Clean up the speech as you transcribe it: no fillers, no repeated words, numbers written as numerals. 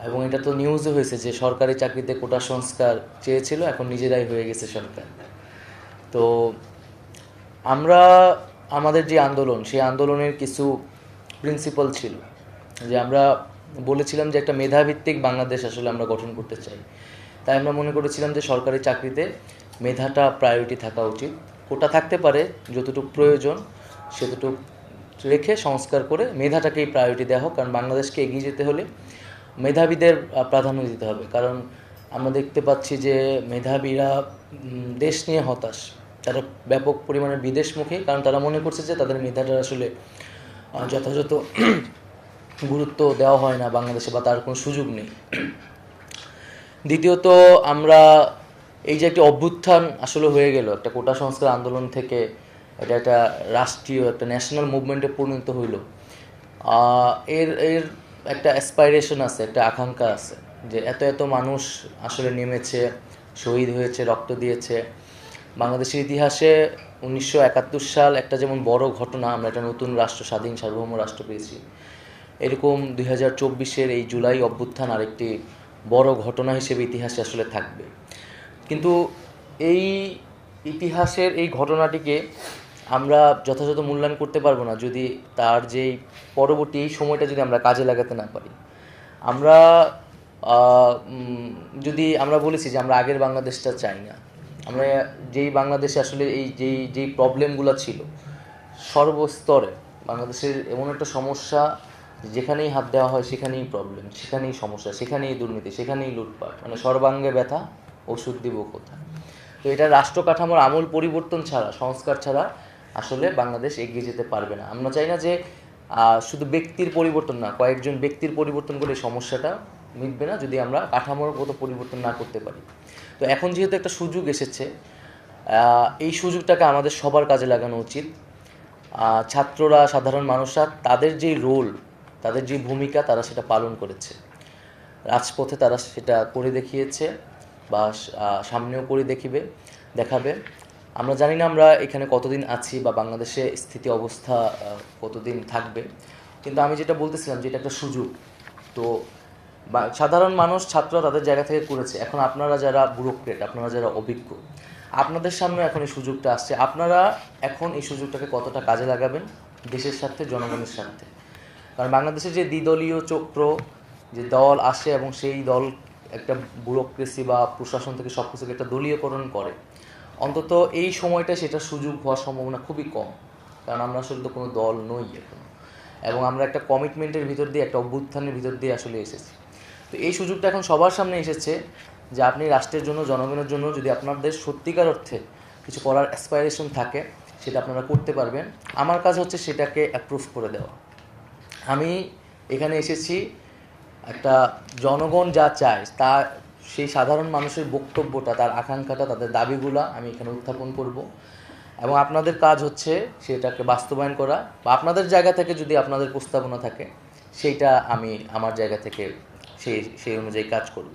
এবং এটা তো নিউজও হয়েছে যে সরকারি চাকরিতে কোটা সংস্কার চেয়েছিল, এখন নিজেরাই হয়ে গেছে সরকার। তো আমরা আমাদের যে আন্দোলন, সেই আন্দোলনের কিছু প্রিন্সিপাল ছিল যে আমরা বলেছিলাম যে একটা মেধাভিত্তিক বাংলাদেশ আসলে আমরা গঠন করতে চাই। তাই আমরা মনে করেছিলাম যে সরকারি চাকরিতে মেধাটা প্রায়োরিটি থাকা উচিত। কোটা থাকতে পারে, যতটুকু প্রয়োজন সেতটুকু রেখে সংস্কার করে মেধাটাকেই প্রায়োরিটি দেওয়া হোক, কারণ বাংলাদেশকে এগিয়ে যেতে হলে মেধাবীদের প্রাধান্য দিতে হবে। কারণ আমরা দেখতে পাচ্ছি যে মেধাবীরা দেশ নিয়ে হতাশ, তারা ব্যাপক পরিমাণে বিদেশমুখী, কারণ তারা মনে করছে যে তাদের মেধাটা আসলে যথাযথ গুরুত্ব দেওয়া হয় না বাংলাদেশে, বা তার কোনো সুযোগ নেই। দ্বিতীয়ত, আমরা এই যে একটি অভ্যুত্থান আসলে হয়ে গেল একটা কোটা সংস্কার আন্দোলন থেকে, এটা একটা রাষ্ট্রীয় একটা ন্যাশনাল মুভমেন্টে পরিণত হইল। এর এর একটা অ্যাসপাইরেশন আছে, একটা আকাঙ্ক্ষা আছে যে এত এত মানুষ আসলে নেমেছে, শহীদ হয়েছে, রক্ত দিয়েছে। বাংলাদেশের ইতিহাসে 1971 সাল একটা যেমন বড় ঘটনা, আমরা একটা নতুন রাষ্ট্র, স্বাধীন সার্বভৌম রাষ্ট্র পেয়েছি, এরকম 2024-এর এই জুলাই অভ্যুত্থান আরেকটি বড় ঘটনা হিসেবে ইতিহাসে আসলে থাকবে। কিন্তু এই ইতিহাসের এই ঘটনাটিকে আমরা যথাযথ মূল্যায়ন করতে পারবো না যদি তার যেই পরবর্তী এই সময়টা যদি আমরা কাজে লাগাতে না পারি। আমরা যদি আমরা বলেছি যে আমরা আগের বাংলাদেশটা চাই না, আমরা যেই বাংলাদেশে আসলে এই যেই প্রবলেমগুলো ছিল সর্বস্তরে, বাংলাদেশের এমন একটা সমস্যা যেখানেই হাত দেওয়া হয় সেখানেই প্রবলেম, সেখানেই সমস্যা, সেখানেই দুর্নীতি, সেখানেই লুটপাট, মানে সর্বাঙ্গে ব্যথা, ওষুধ দিব কোথায়। তো এটা রাষ্ট্র কাঠামোর আমূল পরিবর্তন ছাড়া, সংস্কার ছাড়া আসলে বাংলাদেশ এগিয়ে যেতে পারবে না। আমরা চাই না যে শুধু ব্যক্তির পরিবর্তন না, কয়েকজন ব্যক্তির পরিবর্তন করে সমস্যাটা মিটবে না যদি আমরা কাঠামোগত পরিবর্তন না করতে পারি। তো এখন যেহেতু একটা সুযোগ এসেছে, এই সুযোগটাকে আমাদের সবার কাজে লাগানো উচিত। ছাত্ররা, সাধারণ মানুষরা তাদের যেই রোল, তাদের যে ভূমিকা, তারা সেটা পালন করেছে, রাজপথে তারা সেটা করে দেখিয়েছে, বা সামনেও করে দেখাবে। আমরা জানি না আমরা এখানে কতদিন আছি বা বাংলাদেশে স্থিতি অবস্থা কতদিন থাকবে, কিন্তু আমি যেটা বলতেছিলাম যে এটা একটা সুযোগ। তো সাধারণ মানুষ, ছাত্ররা তাদের জায়গা থেকে করেছে, এখন আপনারা যারা ব্যুরোক্রেট, আপনারা যারা অভিজ্ঞ, আপনাদের সামনে এখন এই সুযোগটা আসছে। আপনারা এখন এই সুযোগটাকে কতটা কাজে লাগাবেন দেশের স্বার্থে, জনগণের স্বার্থে। কারণ বাংলাদেশে যে দ্বিদলীয় চক্র, যে দল আসে এবং সেই দল একটা ব্যুরোক্রেসি বা প্রশাসন থেকে সব কিছুকে একটা দলীয়করণ করে, অন্তত এই সময়টা সেটা সুযোগ হওয়ার সম্ভাবনা খুবই কম। কারণ আমরা আসলে তো কোনো দল নই এখন, এবং আমরা একটা কমিটমেন্টের ভিতর দিয়ে, একটা অভ্যুত্থানের ভিতর দিয়ে আসলে এসেছি। তো এই সুযোগটা এখন সবার সামনে এসেছে যে আপনি রাষ্ট্রের জন্য, জনগণের জন্য যদি আপনাদের সত্যিকার অর্থে কিছু করার অ্যাসপাইরেশন থাকে, সেটা আপনারা করতে পারবেন। আমার কাজ হচ্ছে সেটাকে অ্যাপ্রুভ করে দেওয়া। আমি এখানে এসেছি একটা জনগণ যা চায়, তা সেই সাধারণ মানুষের বক্তব্যটা, তার আকাঙ্ক্ষাটা, তাদের দাবিগুলো আমি এখানে উত্থাপন করব, এবং আপনাদের কাজ হচ্ছে সেটাকে বাস্তবায়ন করা, বা আপনাদের জায়গা থেকে যদি আপনাদের প্রস্তাবনা থাকে সেইটা আমি আমার জায়গা থেকে সেই অনুযায়ী কাজ করব।